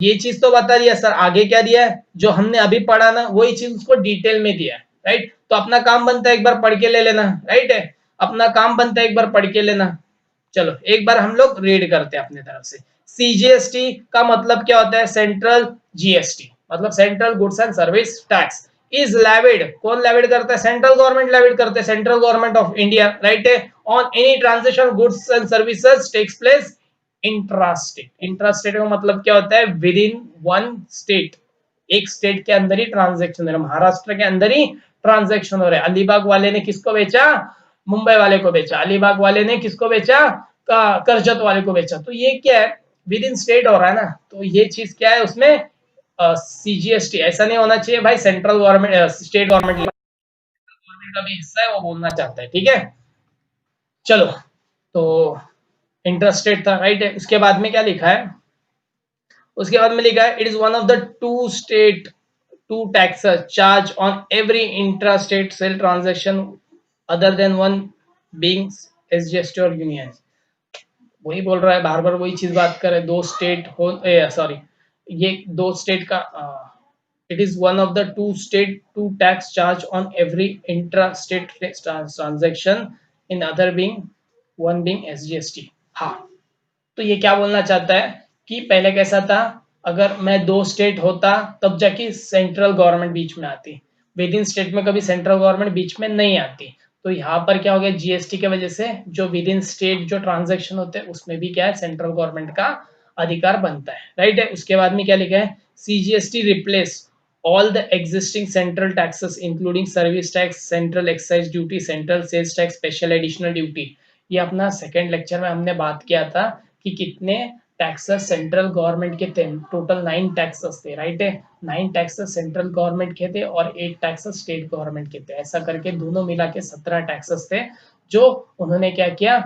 ये चीज तो बता दिया सर, आगे क्या दिया है जो हमने अभी पढ़ा ना वही चीज उसको डिटेल में दिया है, राइट। तो अपना काम बनता है एक बार पढ़ के ले लेना, राइट है, अपना काम बनता है एक बार पढ़ के लेना। चलो एक बार हम लोग रीड करते हैं अपने तरफ से। सीजीएसटी का मतलब क्या होता है? सेंट्रल जीएसटी, मतलब central goods and service tax is levied, कौन लेविड करता है? सेंट्रल गवर्नमेंट लेविड करते हैं, central government of India, right है, on any transaction goods and services takes place intrastate. Intrastate का मतलब क्या होता है? विद इन वन स्टेट, एक स्टेट के अंदर ही ट्रांजेक्शन हो रहा है, महाराष्ट्र के अंदर ही ट्रांजेक्शन हो रहा है। अलीबाग वाले ने किसको बेचा? मुंबई वाले को बेचा। अलीबाग वाले ने किसको बेचा? करजत वाले को बेचा। तो ये क्या है? विद इन स्टेट हो रहा है ना, तो ये चीज क्या है उसमें? सीजीएसटी। ऐसा नहीं होना चाहिए भाई सेंट्रल गवर्नमेंट स्टेट गवर्नमेंट का भी हिस्सा है वो बोलना चाहता है, ठीक है। चलो, तो इंटरेस्टेड था, राइट है। उसके बाद में क्या लिखा है? उसके बाद में लिखा है it is one of the two state to taxes charge on every intra state sale transaction other than one being SGST और यूनियन। वही बोल रहा है, बार बार वही चीज बात कर रहे हैं। दो स्टेट हो, सॉरी, ये दो स्टेट का, it is one of the two state to tax charge on every intra state transaction in other being one being SGST. हाँ, तो ये क्या बोलना चाहता है कि पहले कैसा था? अगर मैं दो स्टेट होता तब जाके सेंट्रल गवर्नमेंट बीच में आती, विद इन स्टेट में कभी सेंट्रल गवर्नमेंट बीच में नहीं आती। तो यहाँ पर क्या हो गया? जीएसटी के वजह से जो विद इन स्टेट जो ट्रांजेक्शन होते हैं उसमें भी क्या है? सेंट्रल गवर्नमेंट का अधिकार बनता है, राइट है। उसके बाद में क्या लिखा है? CGST replace all the existing central taxes including service tax, central excise duty, central sales tax, special additional duty। ये अपना सेकेंड लेक्चर में हमने बात किया था कि कितने टैक्सेस सेंट्रल गवर्नमेंट के थे। टोटल 9 टैक्सेस थे, राइट है। 9 टैक्सेस सेंट्रल गवर्नमेंट के थे और 8 टैक्सेस स्टेट गवर्नमेंट के थे। ऐसा करके दोनों मिला के 17 टैक्सेस थे जो उन्होंने क्या किया?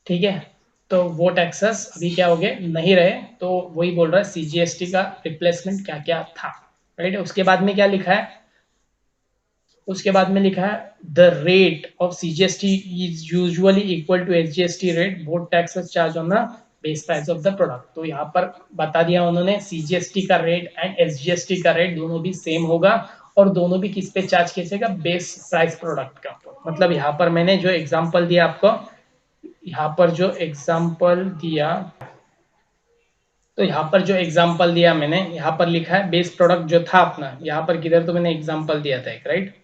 ठीक है, तो वो टैक्सेस अभी क्या हो गए? नहीं रहे। तो वही बोल रहा है सीजीएसटी का रिप्लेसमेंट क्या क्या था, राइट है। उसके बाद में क्या लिखा है? उसके बाद में लिखा है the rate of CGST is usually equal to SGST rate, both taxes charge on the base price of the product. तो यहाँ पर बता दिया उन्होंने सीजीएसटी का रेट एंड एसजीएसटी का रेट दोनों भी सेम होगा और दोनों भी किस पे चार्ज कीजिएगा? बेस प्राइस प्रोडक्ट का। मतलब यहाँ पर मैंने जो एग्जांपल दिया आपको, यहाँ पर जो एग्जांपल दिया, तो यहाँ पर जो एग्जांपल दिया मैंने, यहाँ पर लिखा है बेस प्रोडक्ट जो था अपना, यहाँ पर किधर तो मैंने एग्जांपल दिया था एक, राइट।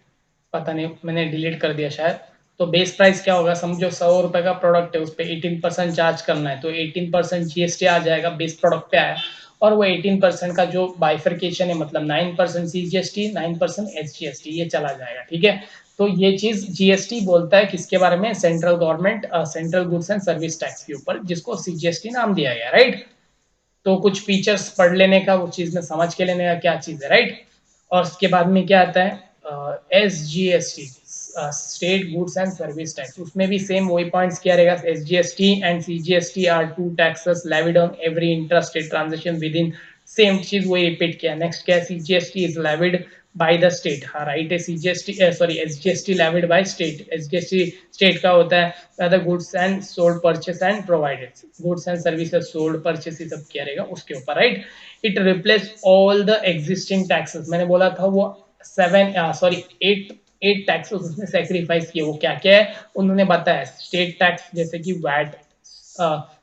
पता नहीं मैंने डिलीट कर दिया शायद। तो बेस प्राइस क्या होगा? समझो 100 रुपए का प्रोडक्ट है, उस पर 18% चार्ज करना है, तो 18% जीएसटी आ जाएगा, बेस प्रोडक्ट पे आया। और वो 18% का जो बाइफर्केशन है, मतलब 9% सीजीएसटी 9% एसजीएसटी, ये चला जाएगा, ठीक है। तो ये चीज जीएसटी बोलता है किसके बारे में? Central government central goods and service tax के ऊपर, जिसको सीजीएसटी नाम दिया गया, राइट। तो कुछ फीचर्स पढ़ लेने का, उस चीज में समझ के लेने का क्या चीज है, राइट। और उसके बाद में क्या आता है? S G S T, state goods and service tax. उसमें भी सेम वही पॉइंट्स किया रहेगा। S G S T and C G S T are two taxes levied on every inter state transaction with in, same चीज वही repeat किया। Next क्या है? CGST is levied by the state. हाँ, right है। CGST sorry SGST levied by state. SGST state का होता है the goods and sold purchase and provided, goods and services sold purchase, ये सब किया रहेगा उसके ऊपर, right. It replace all the existing taxes. मैंने बोला था वो 8 टैक्सेस उसने सेक्रीफाइस किए। वो क्या क्या है उन्होंने बताया? स्टेट टैक्स जैसे कि VAT,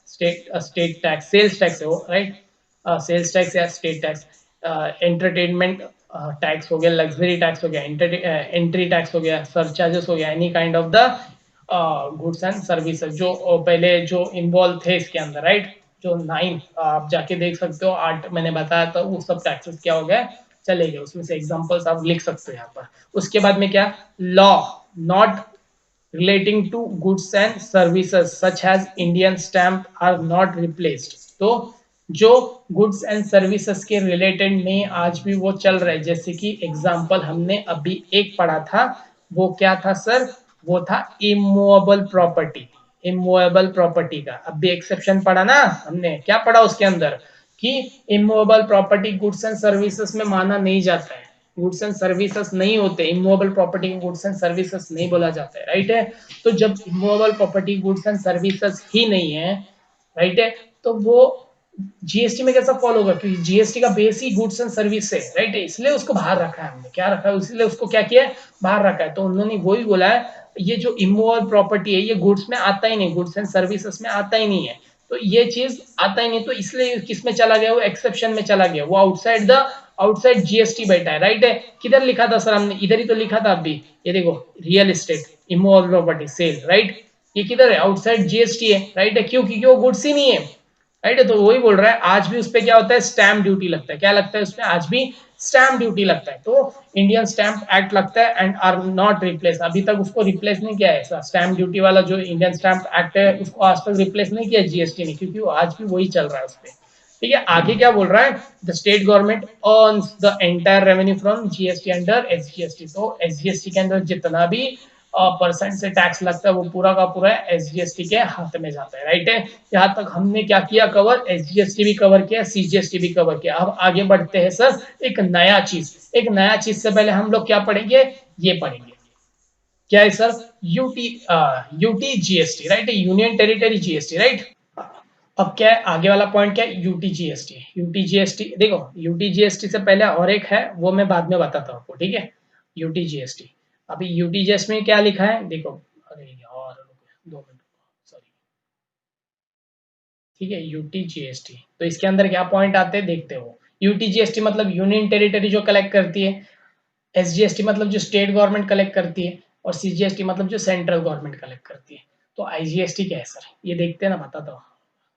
state tax, sales tax है वो, राइट। सेल्स टैक्स या स्टेट टैक्स, एंटरटेनमेंट टैक्स हो गया, लग्जरी टैक्स हो गया, एंट्री टैक्स हो गया, सरचार्जेस हो गया, any kind of the goods and services जो पहले जो इन्वॉल्व थे इसके अंदर, राइट। जो 9 आप जाके देख सकते हो, 8 मैंने बताया था, वो सब टैक्सेस क्या हो गए? चले गए। उसमें से एग्जांपल्स आप लिख सकते हो यहाँ पर। उसके बाद में क्या? Law not relating to goods and services such as Indian stamp are not replaced। तो जो गुड्स एंड सर्विसेज के रिलेटेड में आज भी वो चल रहा है। जैसे कि एग्जांपल हमने अभी एक पढ़ा था, वो क्या था सर, वो था इमूवेबल प्रॉपर्टी। इमूवेबल प्रॉपर्टी का अभी एक्सेप्शन पढ़ा ना हमने, क्या पढ़ा उसके अंदर कि immovable property goods and services में माना नहीं जाता है, गुड्स एंड सर्विसेज नहीं होते, इमूवेबल प्रॉपर्टी को गुड्स एंड सर्विसेज नहीं बोला जाता है, राइट है। तो जब immovable property goods and services ही नहीं है, राइट है, तो वो जीएसटी में कैसा फॉलो होगा, क्योंकि जीएसटी का base he goods and service है, राइट है, इसलिए उसको बाहर रखा है हमने, क्या रखा है, इसलिए उसको क्या किया है, बाहर रखा है। तो उन्होंने वही बोला है, ये जो इमूवेबल प्रॉपर्टी है ये गुड्स में आता ही नहीं, गुड्स एंड सर्विसेज में आता ही नहीं है, तो ये चीज आता ही नहीं, तो इसलिए किस में चला गया, वो एक्सेप्शन में चला गया, वो आउटसाइड जीएसटी बैठा है, राइट है। किधर लिखा था सर हमने, इधर ही तो लिखा था अभी, ये देखो, real estate immovable property sale, right, ये किधर है, आउटसाइड जीएसटी है, राइट है, क्यों, क्योंकि वो गुड्स ही नहीं है, राइट है। तो वही बोल रहा है, आज भी उस पर क्या होता है, स्टैम्प ड्यूटी लगता है, क्या लगता है उसमें, आज भी स्टैम्प ड्यूटी लगता है। तो इंडियन स्टैम्प एक्ट लगता है एंड आर नॉट रिप्लेस, अभी तक उसको रिप्लेस नहीं किया है, स्टैम्प ड्यूटी वाला जो इंडियन स्टैम्प एक्ट है उसको आज तक रिप्लेस नहीं किया जीएसटी ने, क्योंकि वो आज भी वही चल रहा है उस पर। ठीक है, आगे क्या बोल रहा है, the state government earns the entire revenue from GST under SGST. तो एसजीएसटी के अंदर जितना भी परसेंट से टैक्स लगता है वो पूरा का पूरा एसजीएसटी के हाथ में जाता है, राइट है। यहाँ तक हमने क्या किया कवर, एसजीएसटी भी कवर किया, सीजीएसटी भी कवर किया। अब आगे बढ़ते हैं सर, एक नया चीज से पहले हम लोग क्या पढ़ेंगे, ये पढ़ेंगे, क्या है sir, UT GST, right, union territory GST, right. अब क्या है, आगे वाला पॉइंट क्या है, यूटीजीएसटी। यूटीजीएसटी देखो, यूटीजीएसटी से पहले और एक है, वो मैं बाद में बताता हूँ आपको, ठीक है। यूटीजीएसटी, अभी यूटीजीएसटी में क्या लिखा है देखो, अरे यार 2 मिनट, सॉरी, ठीक है, यूटीजीएसटी, तो इसके अंदर क्या पॉइंट आते हैं देखते हो। यूटीजीएसटी मतलब यूनियन टेरिटरी जो कलेक्ट करती है, एसजीएसटी मतलब जो स्टेट गवर्नमेंट कलेक्ट करती है, और सीजीएसटी मतलब जो सेंट्रल गवर्नमेंट कलेक्ट करती है। तो आईजीएसटी क्या है सर, ये देखते हैं ना, बताता हूँ,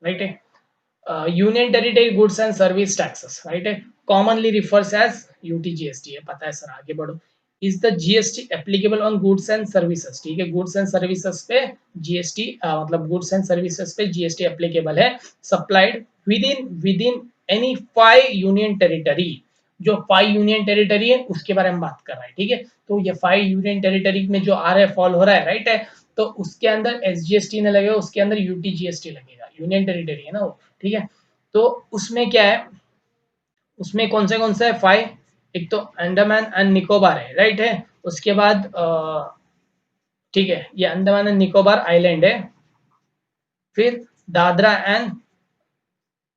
राइट है। Union territory goods and service taxes, right है, कॉमनली रिफर्स एज यूटीजीएसटी है, पता है सर, आगे बढ़ो। Is the GST applicable on goods and services, ठीक है, गुड्स एंड सर्विसेज पे जीएसटी मतलब गुड्स एंड सर्विसेज पे जीएसटी एप्लीकेबल है, supplied with in any 5 union territory. जो 5 यूनियन टेरिटरी है उसके बारे में बात कर रहा है, ठीक है। तो ये 5 यूनियन टेरिटरी में जो आ रहा है, फॉल हो रहा है, राइट है, तो उसके अंदर एसजीएसटी ने लगेगा, उसके अंदर यूटीजीएसटी लगेगा, यूनियन टेरिटरी है ना वो, ठीक है। तो उसमें क्या है, उसमें कौन से है 5, एक तो अंडमान एंड निकोबार है, राइट है। उसके बाद ठीक है, ये अंडमान एंड निकोबार आइलैंड है। फिर Dadra and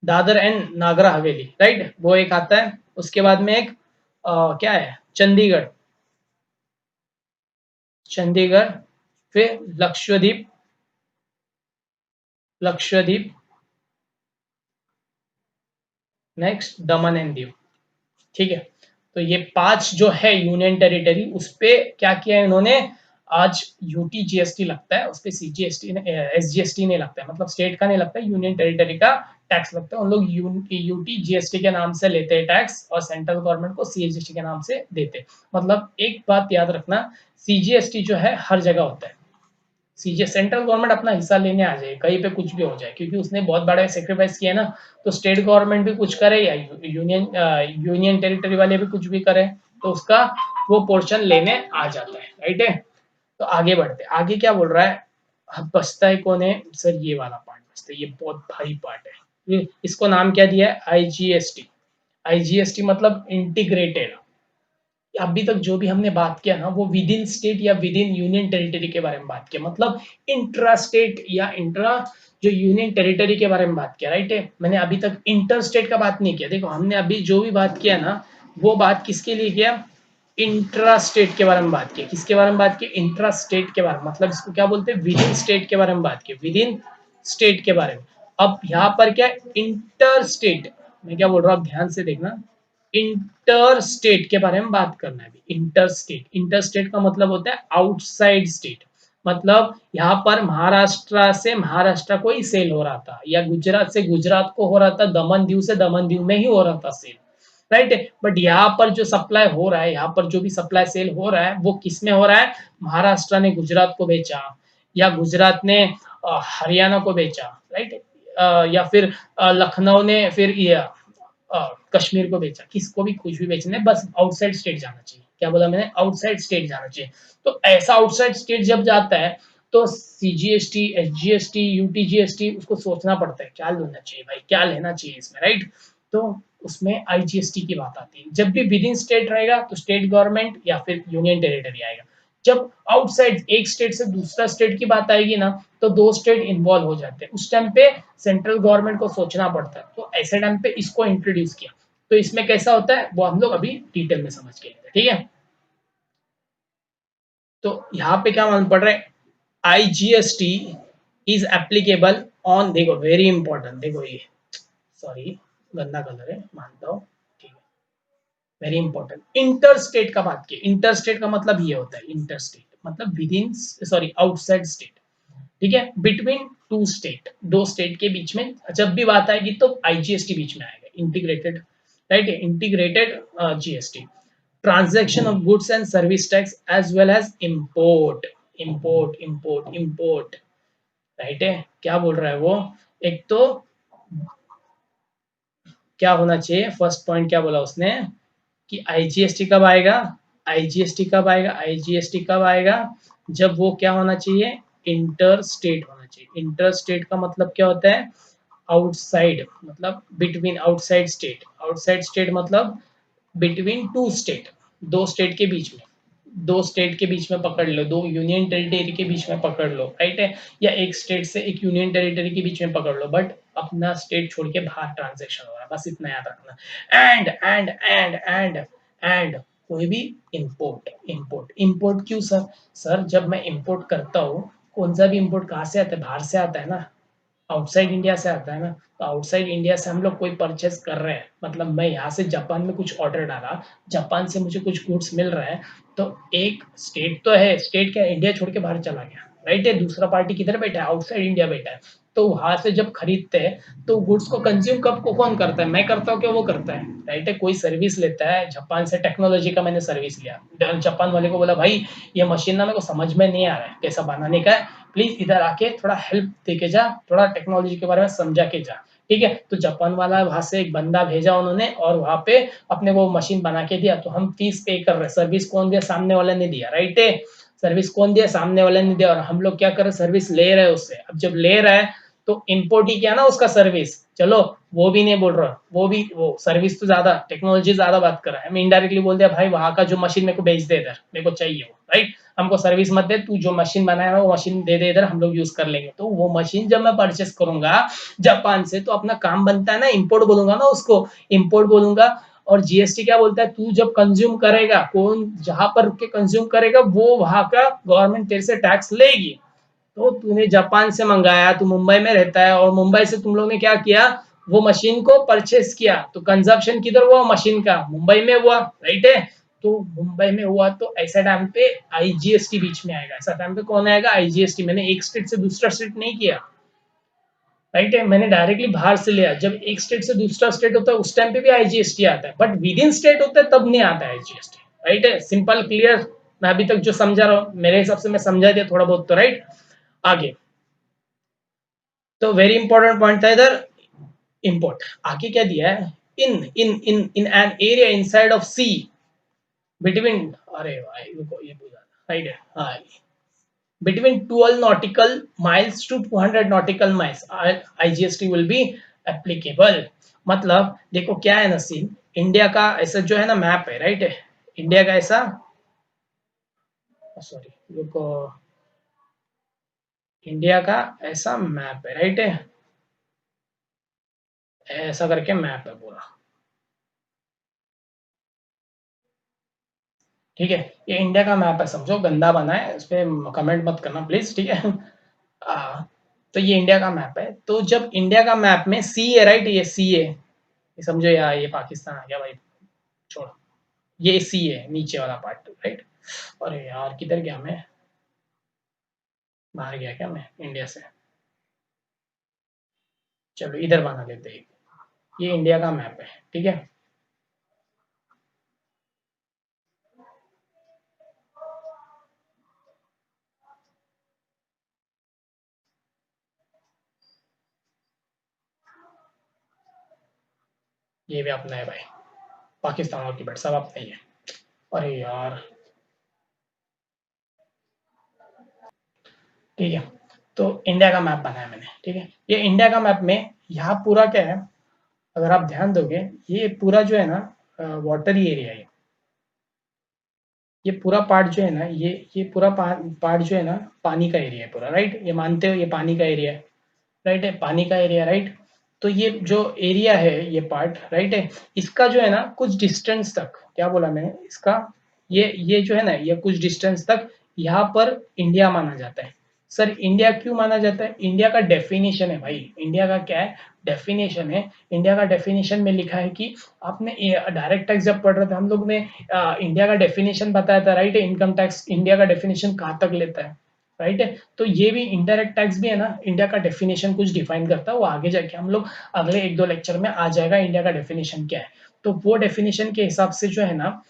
Dadar and Nagar Haveli, right, वो एक आता है। उसके बाद में एक क्या है, चंडीगढ़, चंडीगढ़। फिर Lakshadweep, Lakshadweep. Next Daman and Diu, ठीक है। तो ये 5 जो है यूनियन टेरिटरी, उस पे क्या किया है इन्होंने, आज यूटी जीएसटी लगता है, उस पे सीजीएसटी ने एसजीएसटी नहीं लगता है, मतलब स्टेट का नहीं लगता है, यूनियन टेरिटरी का टैक्स लगता है। उन लोग यूटी जीएसटी के नाम से लेते हैं टैक्स, और सेंट्रल गवर्नमेंट को सीजीएसटी के नाम से देते हैं। मतलब एक बात याद रखना, सीजीएसटी जो है हर जगह होता है, सीजे सेंट्रल गवर्नमेंट अपना हिस्सा लेने आ जाए, कहीं पे कुछ भी हो जाए, क्योंकि उसने बहुत बड़ा सेक्रीफाइस किया है ना। तो स्टेट गवर्नमेंट भी कुछ करे या यूनियन टेरिटरी वाले भी कुछ भी करे, तो उसका वो पोर्शन लेने आ जाता है, राइट है। तो आगे बढ़ते, आगे क्या बोल रहा है, अब बचता है कौन है सर, ये वाला पार्ट बचता है, ये बहुत भारी पार्ट है। इसको नाम क्या दिया है, आईजीएसटी। आईजीएसटी मतलब इंटीग्रेटेड। अभी तक जो भी हमने बात किया ना, वो विद इन स्टेट या विद इन यूनियन टेरिटरी के बारे में बात किया, मतलब इंट्रा स्टेट या इंट्रा जो यूनियन टेरिटरी के बारे में बात किया, राइट है। मैंने अभी तक इंटर स्टेट का बात नहीं किया। देखो, हमने अभी जो भी बात किया ना, वो बात किसके लिए किया, इंट्रा स्टेट के बारे में बात की। किसके बारे में बात की, इंट्रा स्टेट के बारे में, मतलब इसको क्या बोलते हैं, विद इन स्टेट के बारे में बात की, विद इन स्टेट के बारे में। अब यहाँ पर क्या, इंटर स्टेट, मैं क्या बोल रहा हूँ, ध्यान से देखना, इंटर स्टेट के बारे में बात करना है। इंटर स्टेट, इंटर स्टेट का मतलब होता है आउटसाइड स्टेट, मतलब यहाँ पर महाराष्ट्र से महाराष्ट्र को ही सेल हो रहा था, या गुजरात से गुजरात को हो रहा था, दमन दीव से दमन दीव में ही हो रहा था सेल, राइट है। बट यहाँ पर जो सप्लाई हो रहा है, यहाँ पर जो भी सप्लाई सेल हो रहा है, वो किस में हो रहा है, महाराष्ट्र ने गुजरात को बेचा, या गुजरात ने हरियाणा को बेचा, राइट। या फिर लखनऊ ने फिर ये कश्मीर को बेचा, किसको भी कुछ भी बेचना है, बस आउटसाइड स्टेट जाना चाहिए। क्या बोला मैंने? आउटसाइड स्टेट जाना चाहिए। तो ऐसा आउटसाइड स्टेट जब जाता है तो सीजीएसटी, एसजीएसटी, यूटीजीएसटी उसको सोचना पड़ता है, क्या लेना चाहिए भाई, क्या लेना चाहिए इसमें, राइट? तो उसमें आईजीएसटी की बात आती है। जब भी विद इन स्टेट रहेगा तो स्टेट गवर्नमेंट या फिर यूनियन टेरिटरी आएगा। जब आउटसाइड एक स्टेट से दूसरा स्टेट की बात आएगी ना, तो दो स्टेट इन्वॉल्व हो जाते हैं, उस टाइम पे सेंट्रल गवर्नमेंट को सोचना पड़ता है। तो ऐसे टाइम पे इसको इंट्रोड्यूस किया। तो इसमें कैसा होता है वो हम लोग अभी डिटेल में समझ के लेते हैं, ठीक है? तो यहाँ पे क्या मालूम पड़ रहा है, आईजीएसटी इज एप्लीकेबल ऑन, देखो वेरी इंपॉर्टेंट, देखो ये, सॉरी गंदा कलर है मानता हूँ, ठीक है, वेरी इंपॉर्टेंट। इंटर स्टेट का बात की, इंटर स्टेट का मतलब ये होता है, इंटर स्टेट मतलब with in, sorry outside state, ठीक है, बिटवीन टू स्टेट, दो स्टेट के बीच में जब भी बात आएगी तो आईजीएसटी बीच में आएगा, integrated, right, integrated GST, transaction of goods and service tax as well as import, import, right है? क्या बोल रहा है वो, एक तो क्या होना चाहिए, फर्स्ट पॉइंट क्या बोला उसने कि आईजीएसटी कब आएगा, आईजीएसटी कब आएगा, आईजीएसटी कब आएगा, जब वो क्या होना चाहिए, इंटर स्टेट होना चाहिए। इंटर स्टेट का मतलब क्या होता है, आउटसाइड, मतलब between, outside state, outside state मतलब बिटवीन टू स्टेट, दो स्टेट के बीच में, दो स्टेट के बीच में पकड़ लो, दो यूनियन टेरिटरी के बीच में पकड़ लो, राइट है, या एक स्टेट से एक यूनियन टेरिटरी के बीच में पकड़ लो, बट अपना स्टेट छोड़ के बाहर ट्रांजेक्शन हो रहा है, बस इतना याद रखना। एंड कोई भी इंपोर्ट क्यों सर? सर जब मैं इंपोर्ट करता हूँ, कौन सा भी इंपोर्ट कहाँ से आता है, बाहर से आता है ना, आउटसाइड इंडिया से आता है ना। तो आउटसाइड इंडिया से हम लोग कोई परचेस कर रहे हैं, मतलब मैं यहाँ से जापान में कुछ ऑर्डर डाला, जापान से मुझे कुछ गुड्स मिल रहा है, तो एक स्टेट तो है, स्टेट क्या इंडिया छोड़ के बाहर चला गया, राइट है, दूसरा पार्टी किधर बैठा है, आउटसाइड इंडिया बैठा है। तो वहां से जब खरीदते हैं तो गुड्स को कंज्यूम कब को कौन करता है, मैं करता हूँ क्या वो करता है, राइट है? कोई सर्विस लेता है जापान से, टेक्नोलॉजी का मैंने सर्विस लिया, जापान वाले को बोला भाई ये मशीन ना मेरे को समझ में नहीं आ रहा है कैसा बनाने का है, प्लीज इधर आके थोड़ा हेल्प दे के जा, थोड़ा टेक्नोलॉजी के बारे में समझा के जा, ठीक है? तो जापान वाला वहां से एक बंदा भेजा उन्होंने और वहां पे अपने वो मशीन बना के दिया, तो हम फीस पे कर रहे, सर्विस कौन दिया, सामने वाले ने दिया, राइट है? सर्विस कौन दिया, सामने वाले ने दिया, और हम लोग क्या कर रहे, सर्विस ले रहे हैं उससे। अब जब ले रहा है तो इम्पोर्ट ही किया ना उसका सर्विस, चलो वो भी नहीं बोल रहा, वो भी, वो सर्विस तो ज्यादा, टेक्नोलॉजी ज्यादा बात कर रहा है, हमें इनडायरेक्टली बोल दिया भाई वहां का जो मशीन मेरे को बेच दे इधर, मेरे को चाहिए वो, राइट? हमको सर्विस मत दे, तू जो मशीन बनाया है वो मशीन दे दे इधर, हम लोग यूज कर लेंगे। तो वो मशीन जब मैं परचेस करूंगा जापान से, तो अपना काम बनता है ना, इंपोर्ट बोलूंगा ना उसको, इंपोर्ट बोलूंगा। और जीएसटी क्या बोलता है, तू जब कंज्यूम करेगा, कौन जहां पर के कंज्यूम करेगा वो वहां का गवर्नमेंट तेरे से टैक्स लेगी। तो तूने जापान से मंगाया, तू मुंबई में रहता है, और मुंबई से तुम लोग ने क्या किया, वो मशीन को परचेस किया, तो कंजप्शन किधर हुआ मशीन का, मुंबई में हुआ, राइट है? तो मुंबई में हुआ तो ऐसा टाइम पे आईजीएसटी बीच में आएगा, ऐसा टाइम पे कौन आएगा, आईजीएसटी। मैंने एक स्टेट से दूसरा स्टेट नहीं किया, राइट है, मैंने डायरेक्टली बाहर से लिया। जब एक स्टेट से दूसरा स्टेट होता है उस टाइम पे भी आईजीएसटी आता है, बट विद इन स्टेट होता है तब नहीं आता है आईजीएसटी, राइट है? Simple clear? मैं अभी तक जो समझा रहा हूँ मेरे हिसाब से मैं समझा दिया थोड़ा बहुत, तो राइट। आगे तो वेरी इंपॉर्टेंट पॉइंट था इधर, इंपोर्ट। आगे क्या दिया है, in an area inside of sea between, अरे भाई रुको ये पूछा, राइट है, हाँ, between 12 nautical miles to 200 nautical miles IGST will be applicable. मतलब देखो क्या है ना सीन, इंडिया का ऐसा जो है ना मैप है, राइट है, इंडिया का ऐसा, सॉरी रुको, इंडिया का ऐसा मैप है, राइट है, ऐसा करके मैप है पूरा, ठीक है? ये इंडिया का मैप है, समझो गंदा बना है, इस पे कमेंट मत करना प्लीज, ठीक है? तो ये इंडिया का मैप है, तो जब इंडिया का मैप में सी है, राइट, ये सी है, ये समझो यार, ये पाकिस्तान आ गया भाई, छोड़, ये सी है नीचे वाला पार्ट, राइट? अरे यार किधर गया मैं, बाहर गया क्या मैं इंडिया से, चलो इधर बना लेते हैं, ये इंडिया का मैप है, ठीक है? ये भी अपना है भाई, पाकिस्तान और तिब्बत सब अपना ही है। अरे यार, ठीक है। तो इंडिया का मैप बनाया मैंने, ठीक है। ये इंडिया का मैप में यहाँ पूरा क्या है, अगर आप ध्यान दोगे, ये पूरा जो है ना वाटरी एरिया है। ये पूरा पार्ट जो है ना, ये पूरा पार्ट जो है ना पानी का एरिया है पूरा, राइट। ये मानते हो ये पानी का एरिया है, राइट है, पानी का एरिया, राइट। तो ये जो एरिया है, ये पार्ट, राइट है, इसका जो है ना कुछ डिस्टेंस तक, क्या बोला मैंने, इसका ये जो है ना, ये कुछ डिस्टेंस तक यहाँ पर इंडिया माना जाता है। सर इंडिया क्यों माना जाता है? इंडिया का डेफिनेशन है भाई, इंडिया का क्या है, डेफिनेशन है। इंडिया का डेफिनेशन में लिखा है कि आपने डायरेक्ट टैक्स जब पढ़ रहे थे हम लोग ने, इंडिया का डेफिनेशन बताया था, राइट। इनकम टैक्स इंडिया का डेफिनेशन कहाँ तक लेता है, राइट है। तो ये भी इनडायरेक्ट टैक्स भी है ना, इंडिया का डेफिनेशन कुछ डिफाइन करता है, वो आगे जाके हम लोग अगले एक दो लेक्चर में आ जाएगा इंडिया का डेफिनेशन क्या है। तो वो डेफिनेशन के हिसाब से जो है ना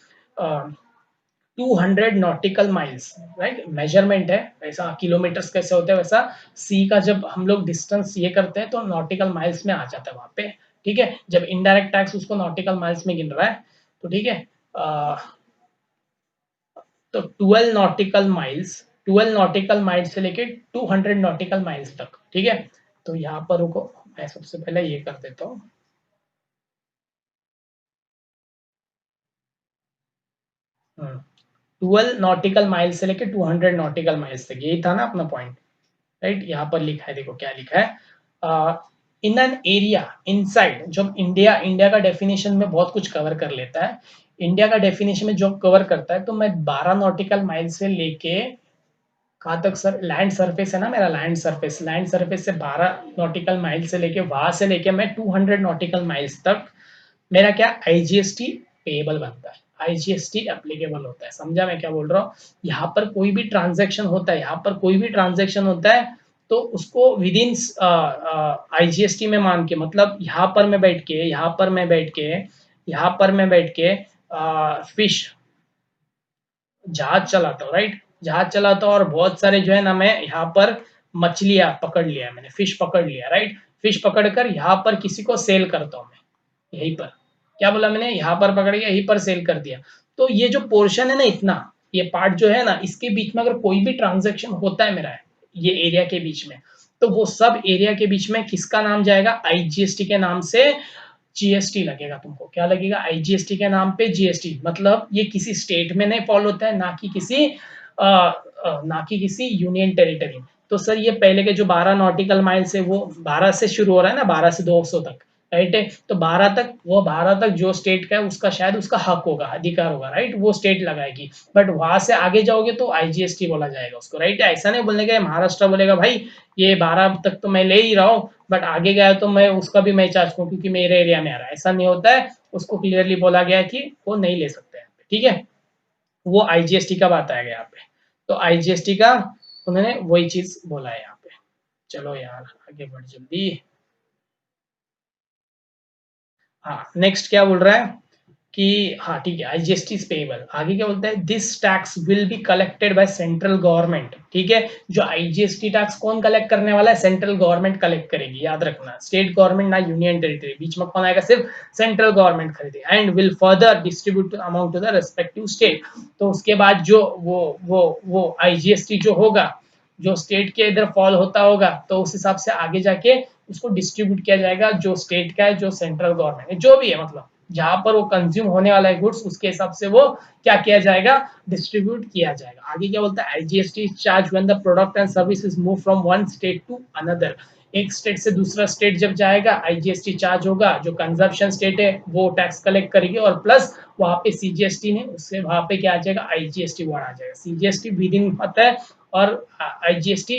200 नॉटिकल माइल्स, राइट, मेजरमेंट है। वैसा किलोमीटर्स कैसे होते हैं, वैसा सी का जब हम लोग डिस्टेंस ये करते हैं तो नॉटिकल माइल्स में आ जाता है वहां पे, ठीक है। जब इनडायरेक्ट टैक्स उसको नॉटिकल माइल्स में गिन रहा है, तो ठीक है। तो 12 नॉटिकल माइल्स, 12 नॉटिकल माइल्स से लेके 200 नॉटिकल माइल्स तक, ठीक है। तो यहाँ पर रुको, मैं सबसे पहले ये कर देता हूँ। 12 नॉटिकल माइल्स से लेके 200 नॉटिकल माइल्स तक, यही था ना अपना पॉइंट, राइट। यहाँ पर लिखा है, देखो क्या लिखा है, इन एन एरिया इनसाइड, जब इंडिया का डेफिनेशन में बहुत कुछ कवर कर लेता है। इंडिया का डेफिनेशन में जो कवर करता है, तो मैं 12 नॉटिकल माइल से लेके कहाँ तक सर, लैंड सरफेस है ना मेरा, लैंड सरफेस से 12 नॉटिकल माइल से लेके, वहां से लेके मैं 200 नॉटिकल माइल्स तक मेरा क्या आईजीएसटी पेएबल बनता है, आईजीएसटी एप्लीकेबल होता है। समझा मैं क्या बोल रहा हूँ? यहाँ पर कोई भी ट्रांजेक्शन होता है, यहाँ पर कोई भी ट्रांजेक्शन होता है, तो उसको विद इन आईजीएसटी में मान के, मतलब यहाँ पर मैं बैठ के, यहाँ पर मैं बैठ के, यहाँ पर मैं बैठ के फिश जहाज चलाता हूँ, राइट, जहाज चलाता हूँ, और बहुत सारे जो है ना, मैं यहाँ पर मछलियां पकड़ लिया, मैंने फिश पकड़ लिया, राइट। फिश पकड़कर यहाँ पर किसी को सेल करता हूँ मैं, यहीं पर, क्या बोला मैंने, यहाँ पर पकड़ के यहीं पर सेल कर दिया। तो ये जो पोर्शन है ना, इतना ये पार्ट जो है ना, इसके बीच में अगर कोई भी ट्रांजेक्शन होता है मेरा, ये एरिया के बीच में, तो वो सब एरिया के बीच में किसका नाम जाएगा, आईजीएसटी के नाम से जीएसटी लगेगा। तुमको क्या लगेगा, आईजीएसटी के नाम पे जीएसटी। मतलब ये किसी स्टेट में नहीं फॉलो होता है, ना कि किसी यूनियन टेरिटरी में। तो सर ये पहले के जो 12 नॉटिकल माइल्स है, वो 12 से शुरू हो रहा है ना, 12 से 200 तक, राइट है। तो 12 तक, वो 12 तक जो स्टेट का है उसका शायद उसका हक होगा, अधिकार होगा, राइट, वो स्टेट लगाएगी। बट वहां से आगे जाओगे तो आईजीएसटी बोला जाएगा उसको, राइट। ऐसा नहीं बोलने का महाराष्ट्र बोलेगा भाई ये 12 तक तो मैं ले ही रहा हूँ, बट आगे गया तो मैं उसका भी मैं चार्ज करूँ क्योंकि मेरे एरिया में आ रहा है, ऐसा नहीं होता है। उसको क्लियरली बोला गया है कि वो नहीं ले सकते हैं, ठीक है। वो आईजीएसटी का बात आएगा यहाँ पे। तो आईजीएसटी का उन्होंने वही चीज बोला है यहाँ पे। चलो यार आगे बढ़ जल्दी। हाँ नेक्स्ट क्या बोल रहा है कि, हाँ ठीक है, आईजीएसटी इज पेएबल। आगे क्या बोलता है, this tax will be collected by central government, ठीक है। जो आईजीएसटी टैक्स कौन कलेक्ट करने वाला है, सेंट्रल गवर्नमेंट कलेक्ट करेगी, याद रखना, स्टेट गवर्नमेंट ना यूनियन टेरिटरी, बीच में कौन आएगा, सिर्फ सेंट्रल गवर्नमेंट खरीदे, and will further distribute amount to the respective state. तो उसके बाद जो वो आईजीएसटी जो होगा, जो स्टेट के इधर फॉल होता होगा, तो उस हिसाब से आगे जाके उसको डिस्ट्रीब्यूट किया जाएगा, जो स्टेट का है, जो सेंट्रल गवर्नमेंट है, जो भी है, मतलब जहां पर वो कंज्यूम होने वाला है गुड्स, उसके हिसाब से वो क्या किया जाएगा, डिस्ट्रीब्यूट किया जाएगा। आगे क्या बोलता है, IGST charge when the product and service is move from one state to another. एक स्टेट से दूसरा स्टेट जब जाएगा, आईजीएसटी चार्ज होगा, जो कंजप्शन स्टेट है वो टैक्स कलेक्ट करेगी, और प्लस वहां पे सीजीएसटी ने उससे वहां पे क्या आ जाएगा, आईजीएसटी वर्ड आ जाएगा। सीजीएसटी विद इन आता है, और IGST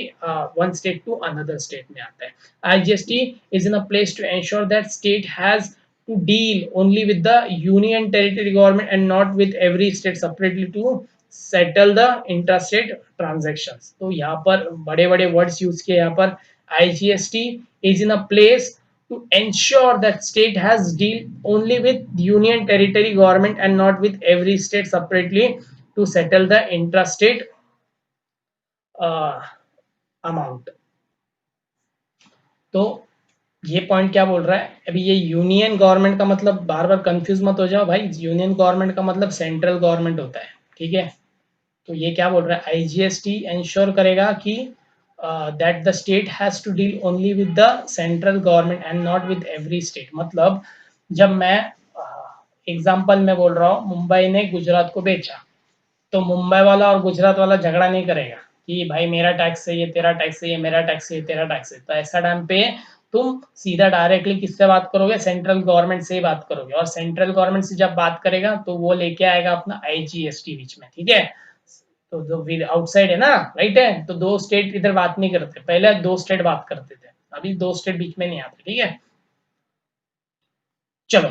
one state to another state में आता है। IGST is in a place to ensure that state has to deal only with the union territory government and not with every state separately to settle the interstate transactions। तो यहाँ पर बड़े बड़े words use किए यहाँ पर, IGST is in a place to ensure that state has deal only with union territory government and not with every state separately to settle the interstate amount। तो ये पॉइंट क्या बोल रहा है अभी, ये यूनियन गवर्नमेंट का मतलब, बार बार कंफ्यूज मत हो जाओ भाई, यूनियन गवर्नमेंट का मतलब सेंट्रल गवर्नमेंट होता है, ठीक है। तो ये क्या बोल रहा है, आईजीएसटी इंश्योर करेगा कि that the state has to deal only with the central government and not with every state. मतलब जब मैं एग्जांपल में बोल रहा हूँ, मुंबई ने गुजरात को बेचा, तो मुंबई वाला और गुजरात वाला झगड़ा नहीं करेगा कि भाई मेरा टैक्स है, ये तेरा टैक्स है, ये मेरा टैक्स है, ये तेरा टैक्स है। तो ऐसा टाइम पे तुम सीधा डायरेक्टली किससे बात करोगे, सेंट्रल गवर्नमेंट से ही बात करोगे, और सेंट्रल गवर्नमेंट से जब बात करेगा तो वो लेके आएगा अपना आईजीएसटी बीच में, ठीक है। तो जो आउटसाइड है ना, राइट है, तो दो स्टेट इधर बात नहीं करते, पहले दो स्टेट बात करते थे, अभी दो स्टेट बीच में नहीं आते, ठीक है। चलो,